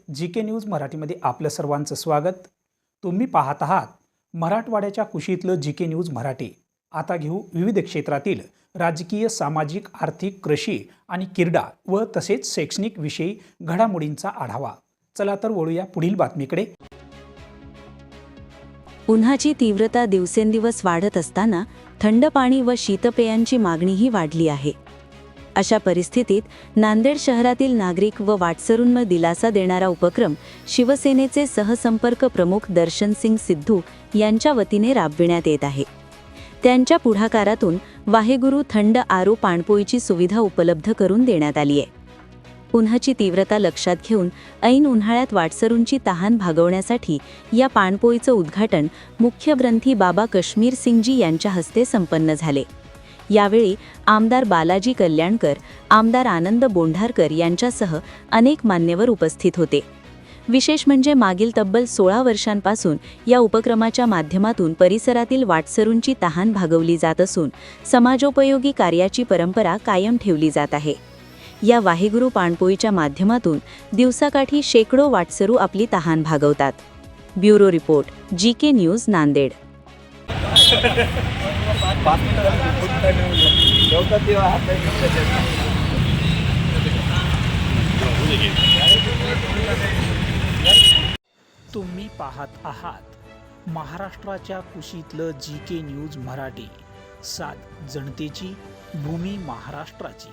जी के news मराठीमध्ये आपलं सर्वांचं स्वागत। तुम्ही पाहत आहात मराठवाड्याच्या कुशीतलं जी के न्यूज मराठी। आता घेऊ विविध क्षेत्रातील राजकीय, सामाजिक, आर्थिक, कृषी आणि क्रीडा व तसेच शैक्षणिक विषयी घडामोडींचा आढावा। चला तर वळूया पुढील बातमीकडे। उन्हाची तीव्रता दिवसेंदिवस वाढत असताना थंड पाणी व शीतपेयांची मागणीही वाढली आहे। अशा परिस्थितीत नांदेड शहरातील नागरिक व वाटसरूंना दिलासा देणारा उपक्रम शिवसेनेचे सहसंपर्क प्रमुख दर्शनसिंग सिद्धू यांच्या वतीने राबविण्यात येत आहे। त्यांच्या पुढाकारातून वाहेगुरू थंड आरो पाणपोईची सुविधा उपलब्ध करून देण्यात आली आहे। उन्हाची तीव्रता लक्षात घेऊन ऐन उन्हाळ्यात वाटसरूंची तहान भागवण्यासाठी या पाणपोईचं उद्घाटन मुख्य ग्रंथी बाबा कश्मीर सिंगजी यांच्या हस्ते संपन्न झाले। यावेळी आमदार बालाजी कल्याणकर, आमदार आनंद बोंढारकर यांच्यासह अनेक मान्यवर उपस्थित होते। विशेष म्हणजे मागील तब्बल 16 वर्षांपासून या उपक्रमाच्या माध्यमातून परिसरातील वाटसरूंची तहान भागवली जात असून समाजोपयोगी कार्याची परंपरा कायम ठेवली जात आहे। या वाहेगुरू पाणपोईच्या माध्यमातून दिवसाकाठी शेकडो वाटसरू आपली तहान भागवतात। ब्युरो रिपोर्ट, जी के न्यूज, नांदेड। तुम्ही पाहत आहात महाराष्ट्राच्या कुशीतलं जी के न्यूज मराठी। सात जनतेची, भूमी महाराष्ट्राची।